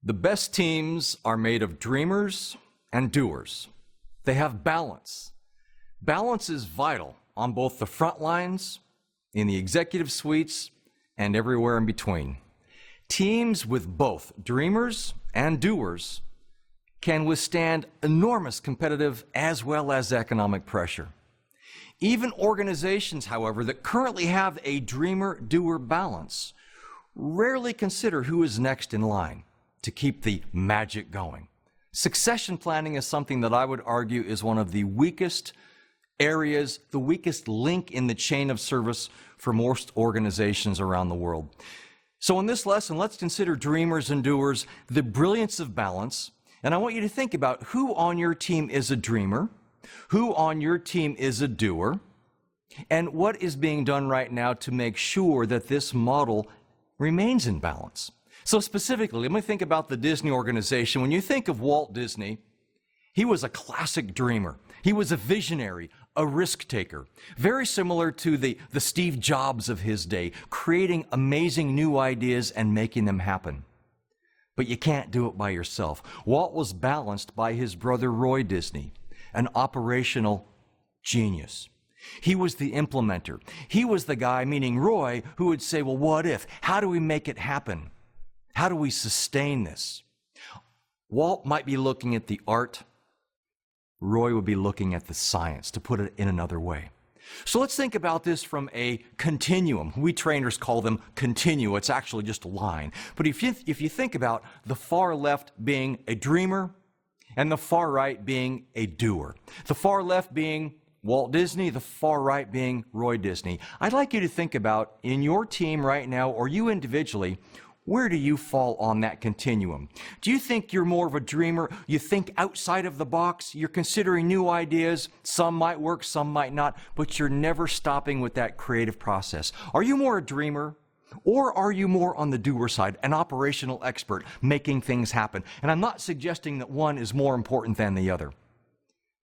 The best teams are made of dreamers and doers. They have balance. Balance is vital on both the front lines, in the executive suites, and everywhere in between. Teams with both dreamers and doers can withstand enormous competitive as well as economic pressure. Even organizations, however, that currently have a dreamer-doer balance rarely consider who is next in line to keep the magic going. Succession planning is something that I would argue is one of the weakest areas, the weakest link in the chain of service for most organizations around the world. So in this lesson, let's consider dreamers and doers, the brilliance of balance, and I want you to think about who on your team is a dreamer, who on your team is a doer, and what is being done right now to make sure that this model remains in balance. So specifically, let me think about the Disney organization. When you think of Walt Disney, he was a classic dreamer. He was a visionary, a risk taker, very similar to the Steve Jobs of his day, creating amazing new ideas and making them happen. But you can't do it by yourself. Walt was balanced by his brother Roy Disney, an operational genius. He was the implementer. He was the guy, meaning Roy, who would say, well, what if? How do we make it happen? How do we sustain this? Walt might be looking at the art. Roy would be looking at the science, to put it in another way. So let's think about this from a continuum. We trainers call them continua. It's actually just a line. But if you think about the far left being a dreamer and the far right being a doer, the far left being Walt Disney, the far right being Roy Disney, I'd like you to think about in your team right now, or you individually, where do you fall on that continuum? Do you think you're more of a dreamer? You think outside of the box? You're considering new ideas? Some might work, some might not, but you're never stopping with that creative process. Are you more a dreamer? Or are you more on the doer side, an operational expert, making things happen? And I'm not suggesting that one is more important than the other.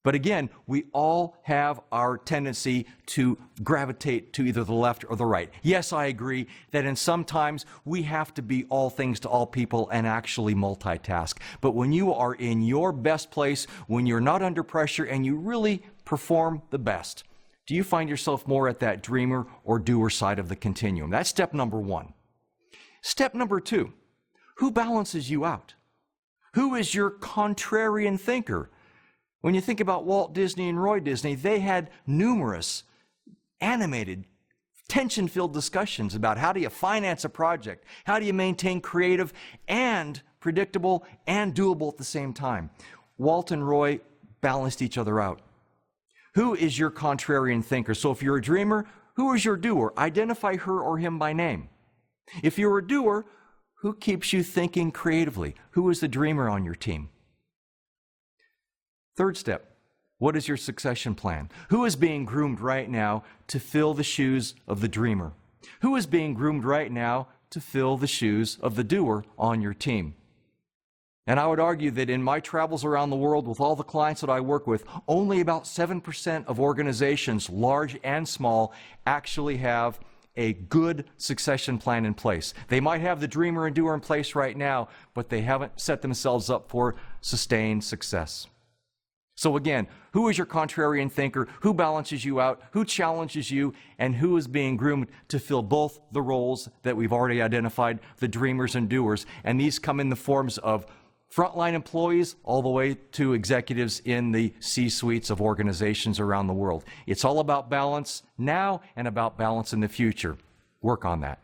But again, we all have our tendency to gravitate to either the left or the right. Yes, I agree that in some times we have to be all things to all people and actually multitask. But when you are in your best place, when you're not under pressure and you really perform the best, do you find yourself more at that dreamer or doer side of the continuum? That's step number one. Step number two, who balances you out? Who is your contrarian thinker? When you think about Walt Disney and Roy Disney, they had numerous animated, tension-filled discussions about how do you finance a project, how do you maintain creative and predictable and doable at the same time. Walt and Roy balanced each other out. Who is your contrarian thinker? So if you're a dreamer, who is your doer? Identify her or him by name. If you're a doer, who keeps you thinking creatively? Who is the dreamer on your team? Third step, what is your succession plan? Who is being groomed right now to fill the shoes of the dreamer? Who is being groomed right now to fill the shoes of the doer on your team? And I would argue that in my travels around the world with all the clients that I work with, only about 7% of organizations, large and small, actually have a good succession plan in place. They might have the dreamer and doer in place right now, but they haven't set themselves up for sustained success. So again, who is your contrarian thinker? Who balances you out? Who challenges you? And who is being groomed to fill both the roles that we've already identified, the dreamers and doers? And these come in the forms of frontline employees all the way to executives in the C-suites of organizations around the world. It's all about balance now and about balance in the future. Work on that.